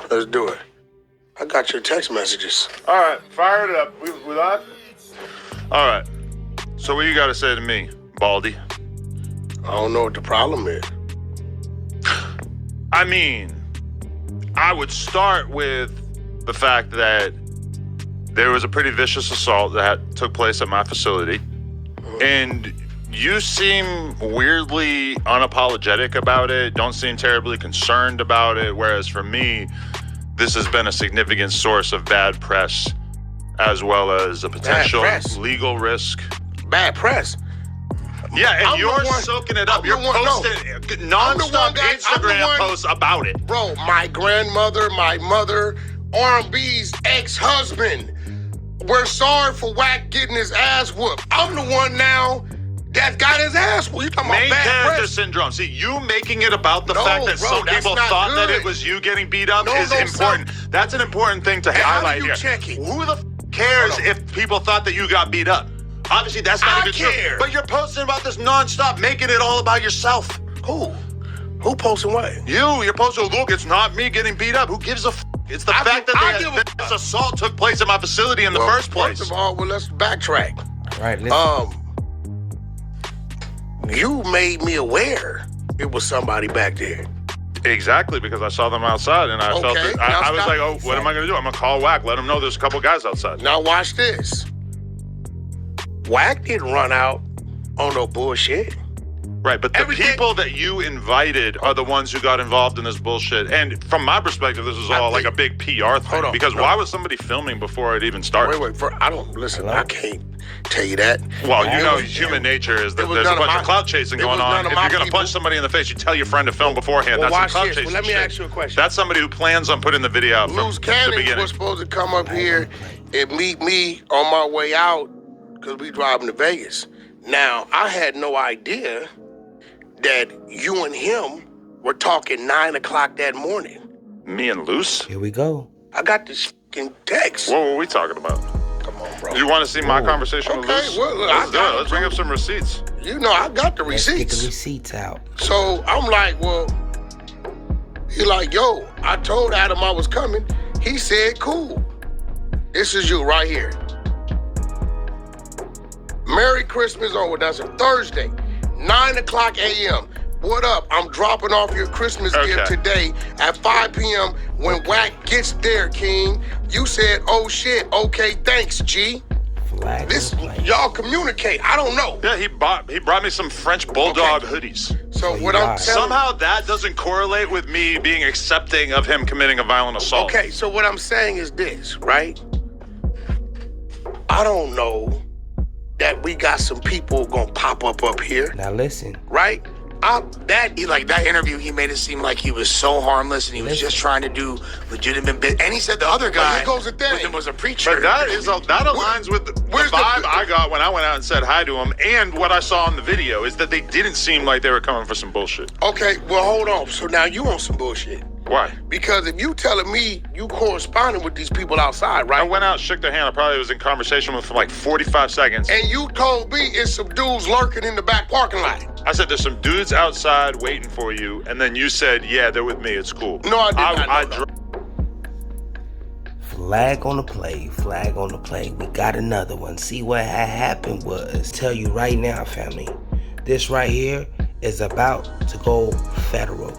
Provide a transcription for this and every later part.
Let's do it. I got your text messages. All right, fire it up. We live? All right. So what you got to say to me, Baldy? I don't know what the problem is. I mean, I would start with the fact that there was a pretty vicious assault that took place at my facility, and you seem weirdly unapologetic about it, don't seem terribly concerned about it, whereas for me, this has been a significant source of bad press as well as a potential legal risk. Bad press? Yeah, and you're soaking it up. You're posting non-stop Instagram posts about it. Bro, my grandmother, my mother, R&B's ex-husband. We're sorry for Wack getting his ass whooped. I'm the one now that got his ass whooped. You talking about bad character press? Syndrome. See, you making it about the fact that some people thought that it was you getting beat up is important. That's an important thing to highlight here. Who the cares if people thought that you got beat up? Obviously, that's not even true. But you're posting about this nonstop, making it all about yourself. Who? Who posting what? You're posting, look, it's not me getting beat up. Who gives a f? It's the fact that this assault took place at my facility in the first place. First of all, let's backtrack. All right, listen. You made me aware it was somebody back there. Exactly, because I saw them outside and I felt that I was like, oh, what am I going to do? I'm going to call Wack, let him know there's a couple guys outside. Now watch this. Wack didn't run out on no bullshit. Right, but the people that you invited are the ones who got involved in this bullshit. And from my perspective, this is all like a big PR thing. Because why was somebody filming before it even started? Wait, I don't, listen, I can't tell you that. Well, you know, human nature is that there's a bunch of clout chasing going on. If you're going to punch somebody in the face, you tell your friend to film beforehand. That's some clout chasing shit. Let me ask you a question. That's somebody who plans on putting the video out from Luce the beginning. was supposed to come up here and meet me on my way out because we driving to Vegas. Now, I had no idea that you and him were talking 9 o'clock that morning. Me and Luce? Here we go. I got this fucking text. What were we talking about? Come on, bro. You want to see my conversation with Luce? Well, look, let's do it. Let's bring up some receipts. You know, I got the Let's receipts. get the receipts out. So I'm like, well, he like, yo, I told Adam I was coming. He said, cool. This is you right here. Merry Christmas that's a Thursday, 9 o'clock a.m. What up? I'm dropping off your Christmas gift today at 5 p.m. when Wack gets there, King. You said, oh shit, okay, thanks, G. Y'all communicate. I don't know. Yeah, he brought me some French Bulldog hoodies. So what I'm telling somehow that doesn't correlate with me being accepting of him committing a violent assault. Okay, so what I'm saying is this, right? I don't know that we got some people gonna pop up here. Now listen. Right? That interview, he made it seem like he was so harmless and he was just trying to do legitimate bit. And he said the other guy goes the thing. with him was a preacher. But that aligns with the vibe I got when I went out and said hi to him, and what I saw in the video is that they didn't seem like they were coming for some bullshit. Okay, well hold on. So now you on some bullshit. Why? Because if you telling me you corresponding with these people outside, right? I went out, shook their hand. I probably was in conversation with them for like 45 seconds. And you told me it's some dudes lurking in the back parking lot. I said, there's some dudes outside waiting for you. And then you said, yeah, they're with me. It's cool. No, I did not. Flag on the play, flag on the play. We got another one. See, what had happened was, tell you right now, family, this right here is about to go federal.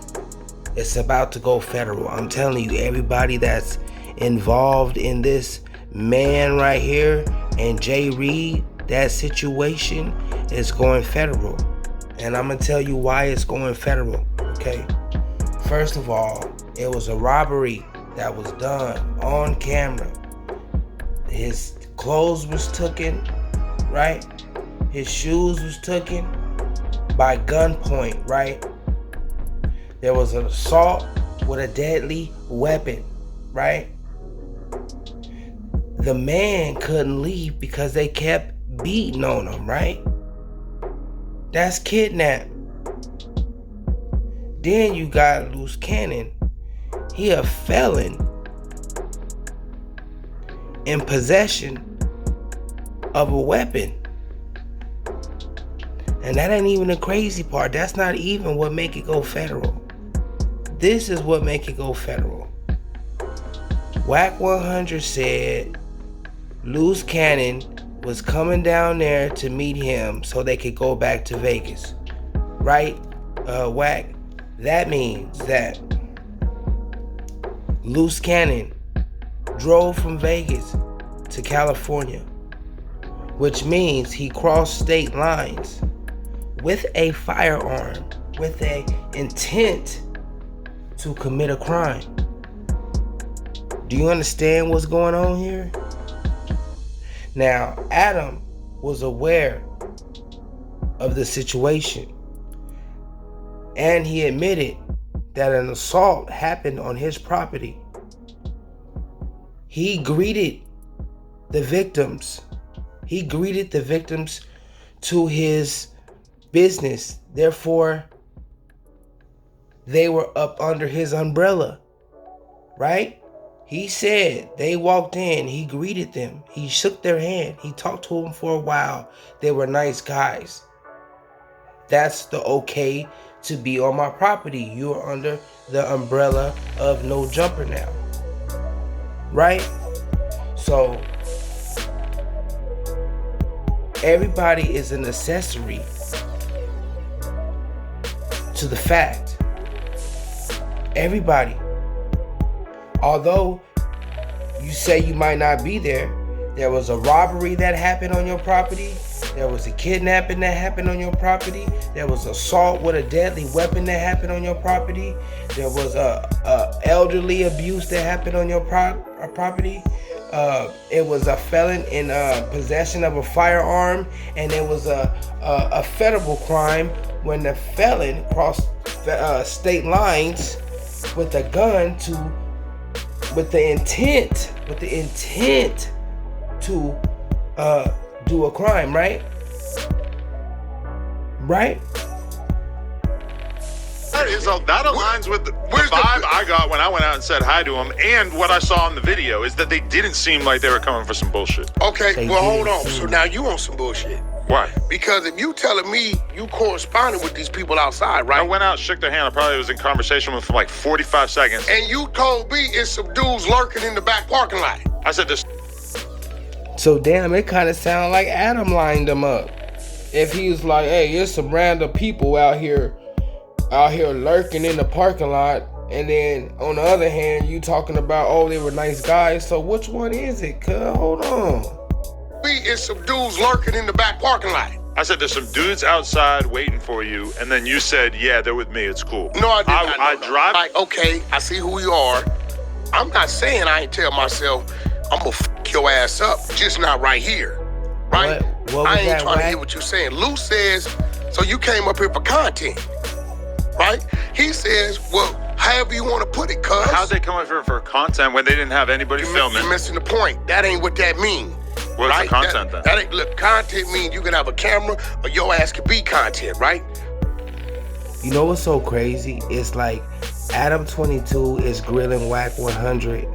It's about to go federal. I'm telling you, everybody that's involved in this man right here and Jay Reed, that situation is going federal. And I'm gonna tell you why it's going federal, okay? First of all, it was a robbery that was done on camera. His clothes was taken, right? His shoes was taken by gunpoint, right? There was an assault with a deadly weapon, right? The man couldn't leave because they kept beating on him, right? That's kidnap. Then you got Luce Cannon. He a felon in possession of a weapon. And that ain't even the crazy part. That's not even what make it go federal. This is what make it go federal. Wack100 said Luce Cannon was coming down there to meet him so they could go back to Vegas. Right, Wack? That means that Luce Cannon drove from Vegas to California, which means he crossed state lines with a firearm, with an intent to commit a crime. Do you understand what's going on here? Now, Adam was aware of the situation, and he admitted that an assault happened on his property. He greeted the victims. He greeted the victims to his business. Therefore, they were up under his umbrella, right? He said they walked in, he greeted them, he shook their hand, he talked to them for a while. They were nice guys. That's the okay to be on my property. You're under the umbrella of Nojumper now, right? So everybody is an accessory to the fact. Everybody. Although you say you might not be there, there was a robbery that happened on your property. There was a kidnapping that happened on your property. There was assault with a deadly weapon that happened on your property. There was a elderly abuse that happened on your property. It was a felon in possession of a firearm, and it was a federal crime when the felon crossed state lines with a gun with the intent to do a crime, right? Right? That aligns with the vibe I got when I went out and said hi to him, and what I saw in the video is that they didn't seem like they were coming for some bullshit. Okay, well, hold on. So now you on some bullshit. Why? Because if you telling me you corresponded with these people outside, right? I went out, shook their hand. I probably was in conversation with them for like 45 seconds. And you told me it's some dudes lurking in the back parking lot. I said this. So damn, it kind of sounded like Adam lined them up. If he was like, hey, there's some random people out here lurking in the parking lot, and then on the other hand, you talking about, oh, they were nice guys. So which one is it? Cuz hold on. It's some dudes lurking in the back parking lot. I said there's some dudes outside waiting for you, and then you said, yeah, they're with me. It's cool. No, I didn't. I drive. Like, okay, I see who you are. I'm not saying I ain't tell myself I'm gonna fuck your ass up, just not right here, right? What I was ain't that, trying to Wack? hear what you're saying. Luce says, so you came up here for content, right? He says, well, however you want to put it, cuz. How'd they come up here for content when they didn't have anybody filming? You're missing the point. That ain't what that means. What's right? the content then? That ain't, look, content means you can have a camera or your ass can be content, right? You know what's so crazy? It's like Adam 22 is grilling Wack100,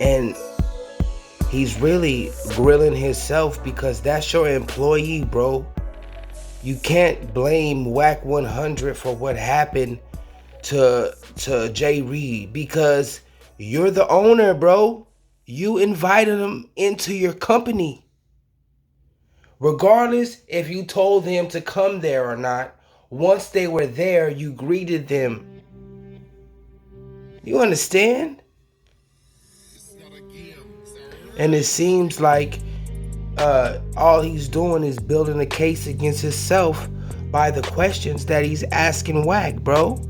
and he's really grilling himself because that's your employee, bro. You can't blame Wack100 for what happened to Jay Reed because you're the owner, bro. You invited him into your company. Regardless if you told them to come there or not, once they were there, you greeted them. You understand? And it seems like all he's doing is building a case against himself by the questions that he's asking Wack, bro.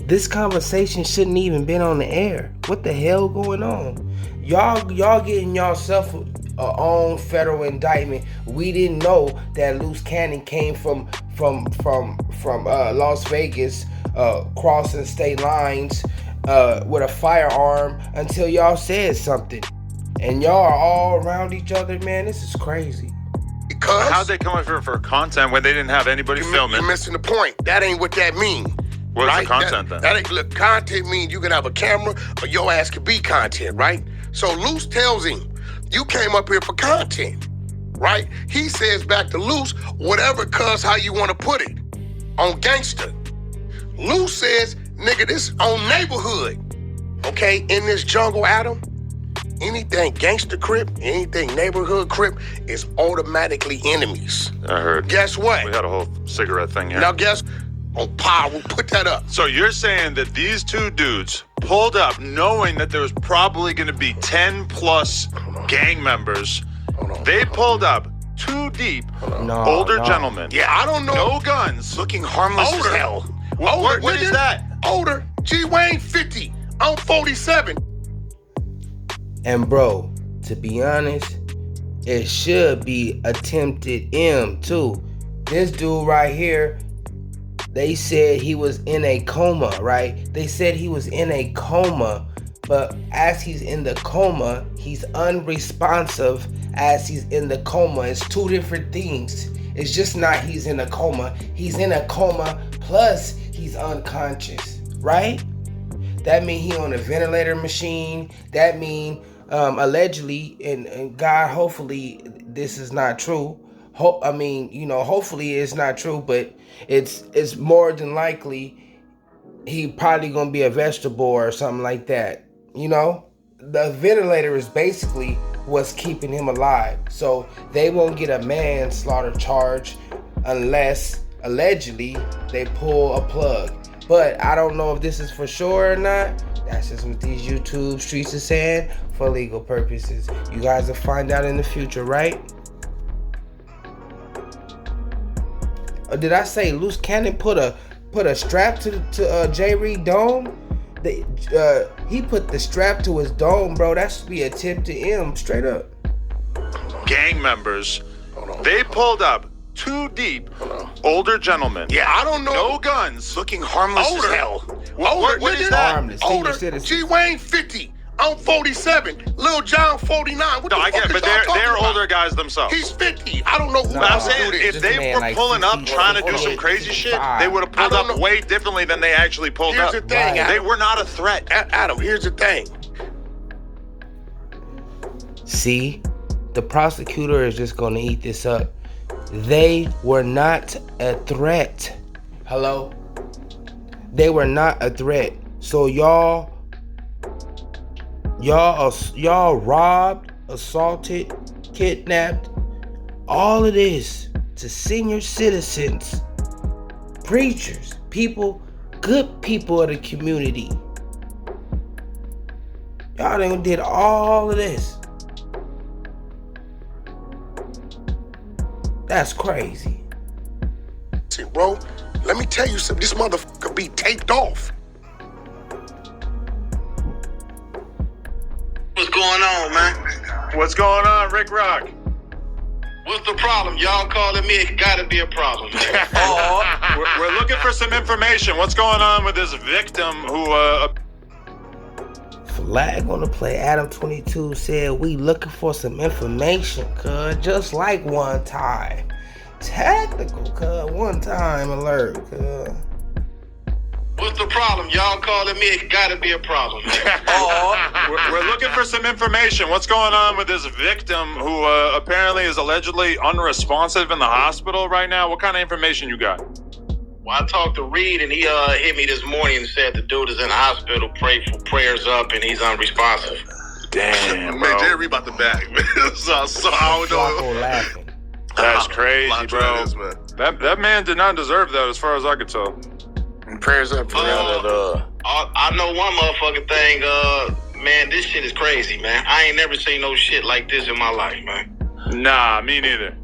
This conversation shouldn't even been on the air. What the hell going on? Y'all getting yourself own federal indictment. We didn't know that Luce Cannon came from Las Vegas, crossing state lines with a firearm until y'all said something. And y'all are all around each other, man. This is crazy. Because how'd they come up here for content when they didn't have anybody filming? You're missing the point. That ain't what that means. What's right? the content then? That ain't, look, content means you can have a camera or your ass can be content, right? So Luce tells him, you came up here for content, right? He says back to Luce, whatever, cuz, how you want to put it, on gangster. Luce says, nigga, this on neighborhood. Okay, in this jungle, Adam, anything gangster crip, anything neighborhood crip is automatically enemies. I heard. Guess what? We had a whole cigarette thing here. Now guess on power, we'll put that up. So you're saying that these two dudes pulled up knowing that there was probably going to be 10 plus gang members. They pulled up too deep, older gentlemen. Yeah, I don't know. No guns. Looking harmless as hell. What is that? Older. G. Wayne 50. I'm 47. And bro, to be honest, it should be attempted M too. This dude right here, they said he was in a coma, right? They said he was in a coma, but as he's in the coma, he's unresponsive as he's in the coma. It's two different things. It's just not he's in a coma. He's in a coma plus he's unconscious, right? That mean he on a ventilator machine. That mean allegedly, and God, hopefully this is not true. Hopefully it's not true, but it's more than likely he probably gonna be a vegetable or something like that. The ventilator is basically what's keeping him alive. So they won't get a manslaughter charge unless allegedly they pull a plug. But I don't know if this is for sure or not. That's just what these YouTube streets are saying for legal purposes. You guys will find out in the future, right? Or did I say Luce Cannon put a strap to J. Reed dome? He put the strap to his dome, bro. That should be a tip to him, straight up. Gang members. They pulled up too deep, older gentlemen. Yeah, I don't know. No guns. Looking harmless as hell. What is that? Harmless. Older. Citizen. G. Wayne 50. I'm 47. Lil John 49. What No, the I fuck get it, is but y'all talking they're about? older guys themselves. He's 50. I don't know who No, But I'm else saying do this. if This they man were like pulling up 50, trying to do 48, some crazy shit, 55. they would have pulled I don't up know. way differently than they actually pulled Here's up. the thing, Right. They Adam. were not a threat. Adam, here's the thing. See, the prosecutor is just gonna eat this up. They were not a threat. Hello? They were not a threat. So y'all robbed, assaulted, kidnapped, all of this to senior citizens, preachers, people, good people of the community. Y'all done did all of this. That's crazy. See, bro, let me tell you something. This motherfucker be taped off. What's going on, man? What's going on, Rick Rock? What's the problem? Y'all calling me, it gotta be a problem. We're looking for some information. What's going on with this victim who, Flag on the play. Adam 22 said we looking for some information, cuz just like one time. Tactical, cuz one time alert, cuz. What's the problem? Y'all calling me, it gotta be a problem. we're looking for some information. What's going on with this victim who apparently is allegedly unresponsive in the hospital right now? What kind of information you got? Well, I talked to Reed and he hit me this morning and said the dude is in the hospital, prayers up, and he's unresponsive. Damn, Man, bro. Jerry about the bag, man. so I don't Flacco know. laughing. That's crazy, Lot bro. that is, man. That man did not deserve that as far as I could tell. Prayers up for real. I know one motherfucking thing, man, this shit is crazy, man. I ain't never seen no shit like this in my life, man. Nah, me neither.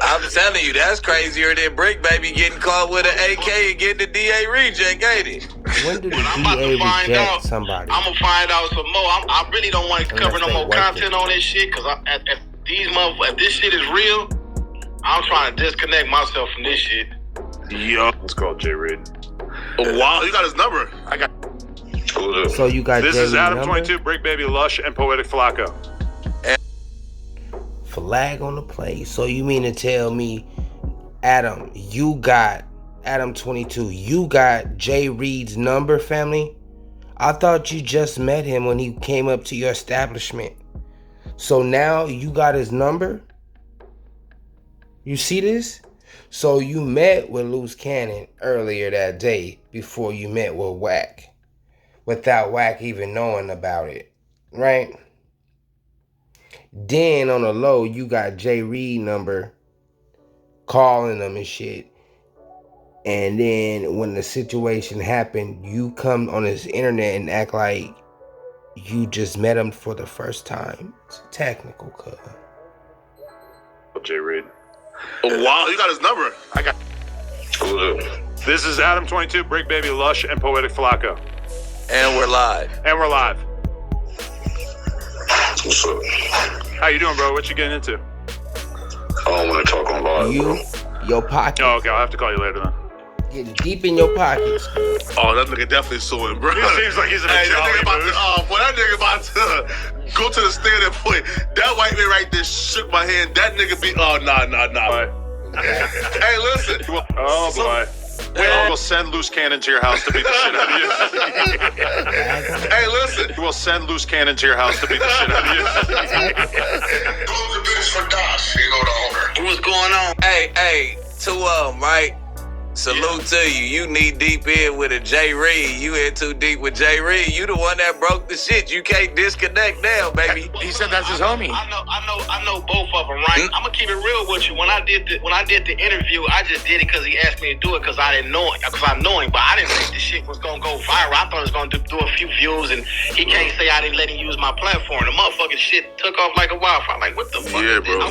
I'm telling you, that's crazier than Brick Baby getting caught with an AK and getting the DA reject, ain't it? When did the When I'm about DA to find reject out, somebody? I'm gonna find out some more. I really don't want to cover Unless no they more work content it. on this shit, cause if this shit is real, I'm trying to disconnect myself from this shit. Yo. Let's call J. Reed. Oh, wow, you got his number. I got. So you got This is Jerry Adam number? 22, Brick Baby, Lush, and Poetic Flacco. Flag on the play. So you mean to tell me, Adam 22, you got J. Reed's number, family? I thought you just met him when he came up to your establishment. So now you got his number? You see this? So you met with Luce Cannon earlier that day before you met with Wack. without Wack even knowing about it, right? Then on the low, you got Jay Reed number calling them and shit. And then when the situation happened, you come on this internet and act like you just met him for the first time. It's technical, cuz. Jay Reed. Oh, wow, you got his number. I got. This is Adam 22, Brick Baby, Lush, and Poetic Flacco. And we're live. What's up? How you doing, bro? What you getting into? I don't want to talk on live, You, bro. your pockets. Oh, okay. I'll have to call you later then. Getting deep in your pockets. Oh, that nigga definitely suing, bro. It seems like he's in a Hey, jolly that nigga about to go to the stand and point. That white man right there shook my hand. That nigga be, oh, nah. Hey, listen. Oh, boy. We'll send Luce Cannon to your house to beat the shit out of you. Hey, listen. We'll send Luce Cannon to your house to beat the shit out of you. Close the business for Dosh. Here go the owner. What's going on? Hey, two of them, right? Salute to you. You knee deep in with a Jay Reed. You in too deep with Jay Reed. You the one that broke the shit. You can't disconnect now, baby. He said that's his homie. I know both of them, right? I'm gonna keep it real with you. When I did the interview, I just did it because he asked me to do it because I didn't know it. Because I know him, but I didn't think the shit was gonna go viral. I thought it was gonna do a few views, and he can't say I didn't let him use my platform. The motherfucking shit took off like a wildfire. Like, what the fuck? Yeah, bro.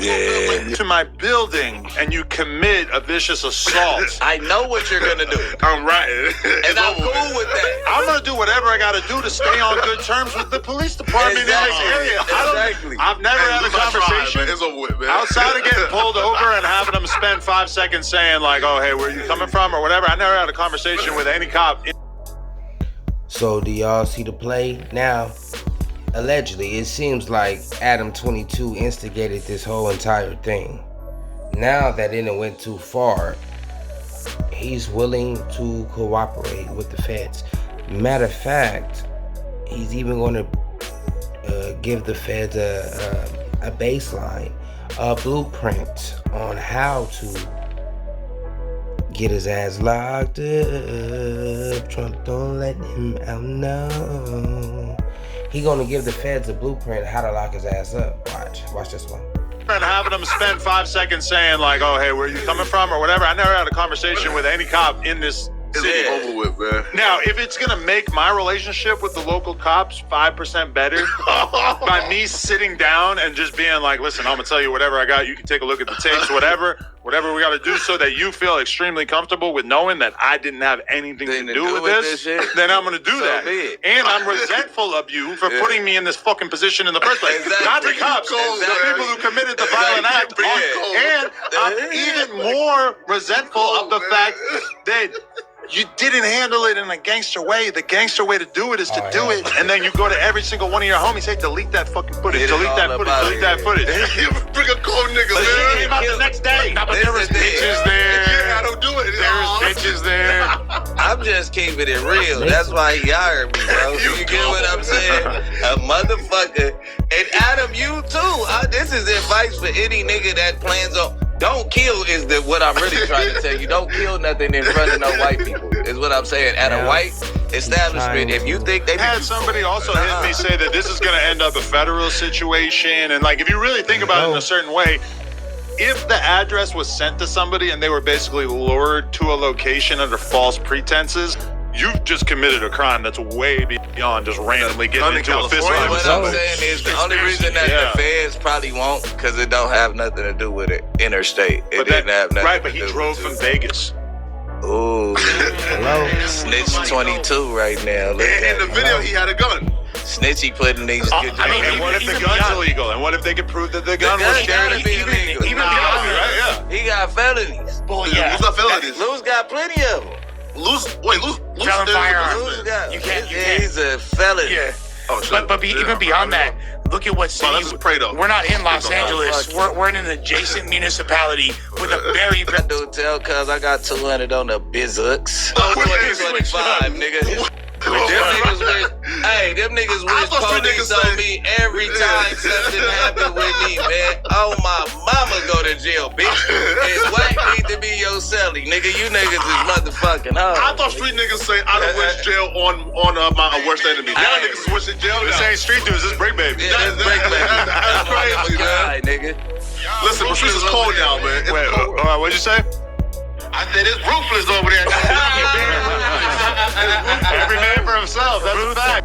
To my building and you commit a vicious assault. I know what you're gonna do. I'm right. And I'm cool with that. I'm gonna do whatever I gotta do to stay on good terms with the police department in this area. Exactly. I've never had a conversation It's over with, man. outside of getting pulled over and having them spend 5 seconds saying like, "Oh, hey, where are you coming from?" or whatever. I never had a conversation with any cop. So do y'all see the play now? Allegedly, it seems like Adam 22 instigated this whole entire thing. Now that it went too far, he's willing to cooperate with the feds. Matter of fact, he's even going to give the feds a baseline, a blueprint on how to get his ass locked up. Trump don't let him out, no. He gonna give the feds a blueprint how to lock his ass up. Watch this one. And having them spend 5 seconds saying like, "Oh, hey, where are you coming from?" or whatever. I never had a conversation with any cop in this city. It's over with, man. Now, if it's gonna make my relationship with the local cops 5% better by me sitting down and just being like, "Listen, I'm gonna tell you whatever I got. You can take a look at the tapes, whatever we got to do, so that you feel extremely comfortable with knowing that I didn't have anything to do with this. Then I'm gonna do that. And I'm resentful of you for putting me in this fucking position in the first place. Exactly. Not the cops, the people who committed the violent act. And I'm even more resentful of the fact that you didn't handle it in a gangster way. The gangster way to do it is to do it, and then you go to every single one of your homies, say, delete that fucking footage, delete that footage. Bring a cold nigga, man. It came out the next day. But there was bitches there. Yeah, I don't do it. There was bitches there. I'm just keeping it real. That's why he hired me, bro. You get what I'm saying? A motherfucker. And Adam, you too. This is advice for any nigga that plans on. Don't kill is what I'm really trying to tell you. Don't kill nothing in front of no white people, is what I'm saying. At a white establishment, if you think they had somebody also hit me say that this is going to end up a federal situation. And like, if you really think about it in a certain way, if the address was sent to somebody and they were basically lured to a location under false pretenses, you've just committed a crime that's way beyond just randomly getting into a fist fight. What I'm saying is the only reason that the feds probably won't, because it don't have nothing to do with it. Interstate. It didn't have nothing right, but to he do drove with from Vegas. Ooh. Hello? Snitch 22 right now. Look In the video, he had a gun. Snitchy putting these good And what if the gun's illegal? And what if they could prove that the gun was carried? illegal. Even beyond, right? Yeah. He got felonies. Boy, yeah. Who's got felonies? Luce got plenty of them. Luce Felon firearm. Luce got, You can't- he's a felon. Yeah. Oh, shit. But even beyond that, look at what city. let's pray, though. We're not in Los Don't Angeles. We're in an adjacent municipality with a very. I do tell cuz I got 200 on the Bizooks. Oh, 2025, nigga. Them niggas Hey, them niggas wish police on me every time something happened with me, man. Oh, my mama go to jail, bitch. And Wack need to be your celly, nigga. You niggas is motherfucking hard. I thought street niggas say I don't wish jail on my worst enemy. Y'all niggas is wishing jail. This ain't street dudes. This is Brick Baby. Yeah, that's break baby. That's crazy, man. Nigga. Listen, Patrice is cold now, man. Wait, all right, what'd you say? I said it's ruthless over there. Every man for himself. That's a fact.